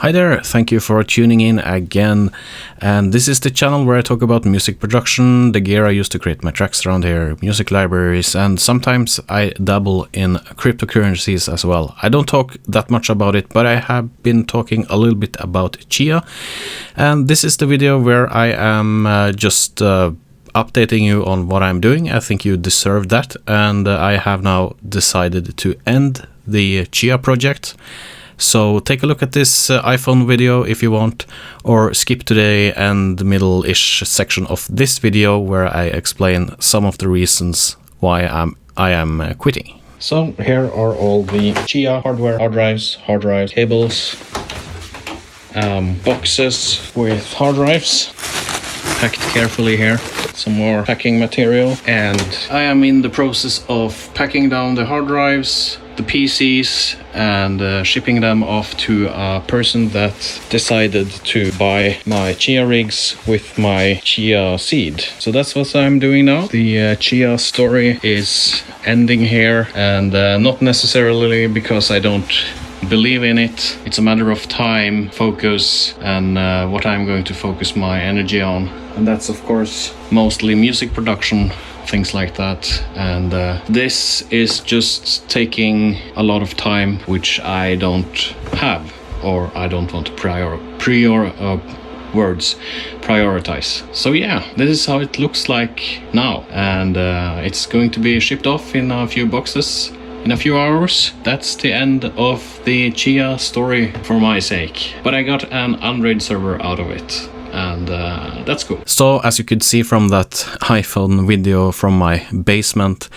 Hi there, thank you for tuning in again, and this is the channel where I talk about music production, the gear I use to create my tracks around here, music libraries, and sometimes I dabble in cryptocurrencies as well. I don't talk that much about it, but I have been talking a little bit about Chia, and this is the video where I am just updating you on what I'm doing. I think you deserve that, and I have now decided to end the Chia project. So take a look at this iPhone video if you want, or skip to the end middle-ish section of this video where I explain some of the reasons why I am quitting. So here are all the Chia hardware, hard drives, cables, boxes with hard drives, packed carefully here. Some more packing material, and I am in the process of packing down the hard drives, the PCs, and shipping them off to a person that decided to buy my Chia rigs with my Chia seed. So that's what I'm doing now. The Chia story is ending here, and not necessarily because I don't believe in it. It's a matter of time, focus, and what I'm going to focus my energy on. And that's of course mostly music production, things like that. And this is just taking a lot of time, which I don't have, or I don't want to prioritize. So yeah, this is how it looks like now, and it's going to be shipped off in a few boxes in a few hours. That's the end of the Chia story for my sake. But I got an unraid server out of it, and that's cool. So as you could see from that iPhone video from my basement,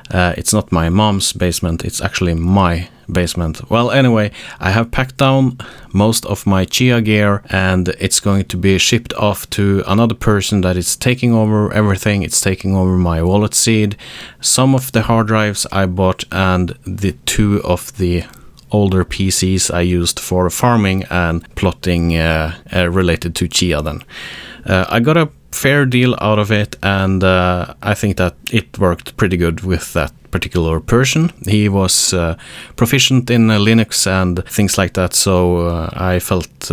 it's not my mom's basement, it's actually my basement. Well, anyway, I have packed down most of my Chia gear, and it's going to be shipped off to another person that is taking over everything. It's taking over my wallet seed, some of the hard drives I bought, and the two of the older PCs I used for farming and plotting related to Chia then. I got a fair deal out of it, and I think that it worked pretty good with that particular person. He was proficient in Linux and things like that, so I felt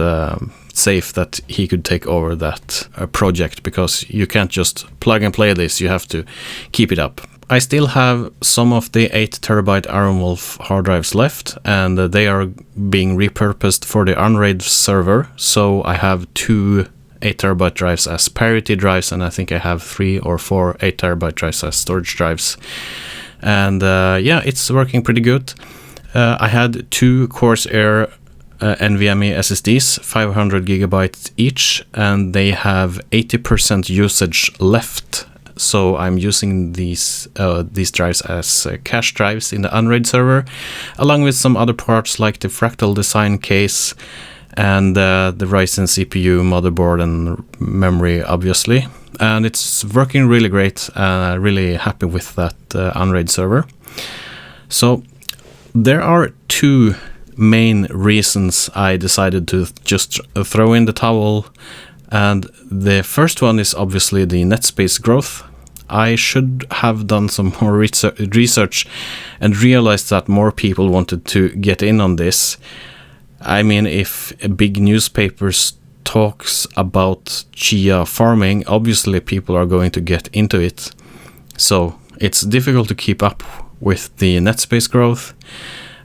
safe that he could take over that project, because you can't just plug and play this, you have to keep it up. I still have some of the 8TB Iron Wolf hard drives left, and they are being repurposed for the unraid server, so I have two 8TB drives as parity drives, and I think I have 3 or 4 8TB drives as storage drives. And yeah, it's working pretty good. I had two Corsair NVMe SSDs, 500GB each, and they have 80% usage left. So I'm using these drives as cache drives in the unraid server, along with some other parts like the Fractal Design case and the Ryzen CPU, motherboard, and memory, obviously. And it's working really great. Really happy with that unraid server. So there are two main reasons I decided to just throw in the towel. And the first one is obviously the net space growth. I should have done some more research and realized that more people wanted to get in on this. I mean, if big newspapers talks about Chia farming, obviously people are going to get into it. So it's difficult to keep up with the net space growth.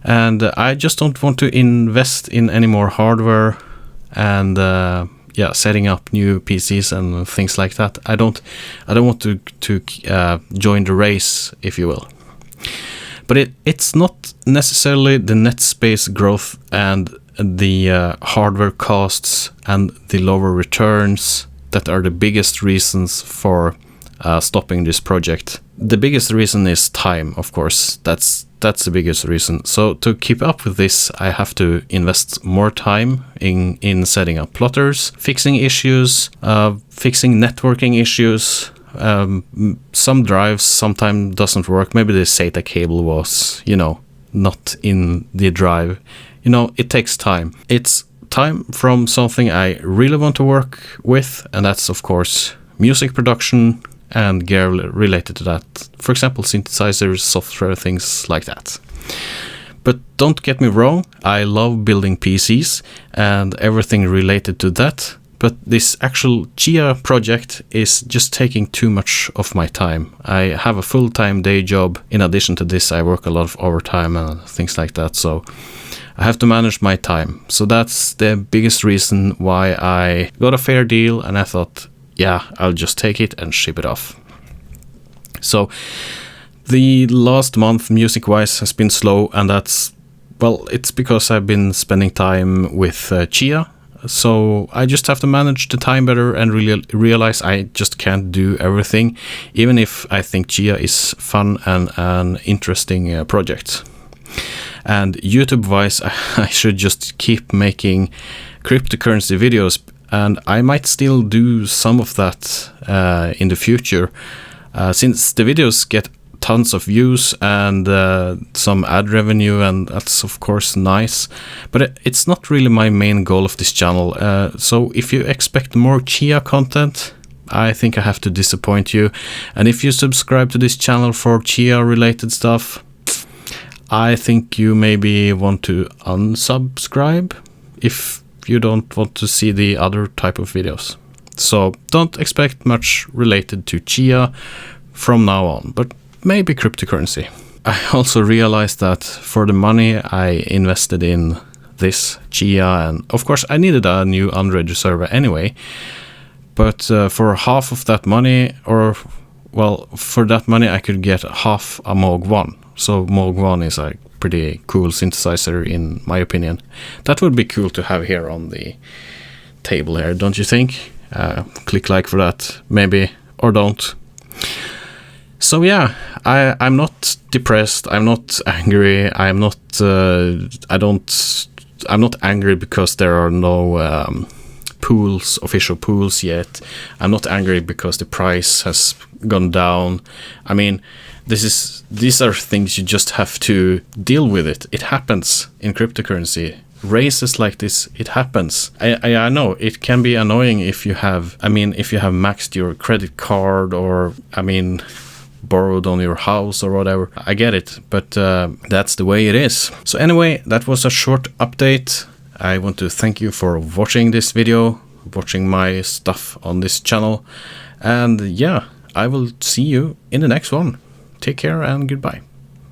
And I just don't want to invest in any more hardware and setting up new PCs and things like that. I don't want to join the race, if you will. But it's not necessarily the net space growth and the hardware costs and the lower returns that are the biggest reasons for stopping this project. The biggest reason is time, of course. That's the biggest reason. So to keep up with this, I have to invest more time in setting up plotters, fixing issues, fixing networking issues. Some drives sometimes doesn't work. Maybe the SATA cable was, not in the drive. It takes time. It's time from something I really want to work with, and that's of course music production and gear related to that. For example, synthesizers, software, things like that. But don't get me wrong, I love building PCs and everything related to that. But this actual Chia project is just taking too much of my time. I have a full-time day job. In addition to this, I work a lot of overtime and things like that. So I have to manage my time. So that's the biggest reason why I got a fair deal. And I thought, yeah, I'll just take it and ship it off. So the last month, music-wise, has been slow. And that's, well, it's because I've been spending time with Chia. So I just have to manage the time better and really realize I just can't do everything, even if I think Chia is fun and an interesting project. And YouTube-wise, I should just keep making cryptocurrency videos, and I might still do some of that in the future, since the videos get tons of views and some ad revenue, and that's of course nice, but it's not really my main goal of this channel. So if you expect more Chia content, I think I have to disappoint you. And if you subscribe to this channel for Chia related stuff, I think you maybe want to unsubscribe if you don't want to see the other type of videos. So don't expect much related to Chia from now on, but maybe cryptocurrency. I also realized that for the money I invested in this Chia, and of course I needed a new unraid server anyway, but for half of that money, or well, for that money I could get half a Moog 1. So Moog 1 is a pretty cool synthesizer in my opinion. That would be cool to have here on the table here, don't you think? Click like for that, maybe, or don't. So yeah, I'm not depressed. I'm not angry. I'm not angry because there are no official pools yet. I'm not angry because the price has gone down. I mean, these are things you just have to deal with. It happens in cryptocurrency. Races like this, it happens. I know it can be annoying if you have maxed your credit card, or borrowed on your house or whatever. I get it, but that's the way it is. So anyway, that was a short update. I want to thank you for watching this video, watching my stuff on this channel, and yeah, I will see you in the next one. Take care and goodbye.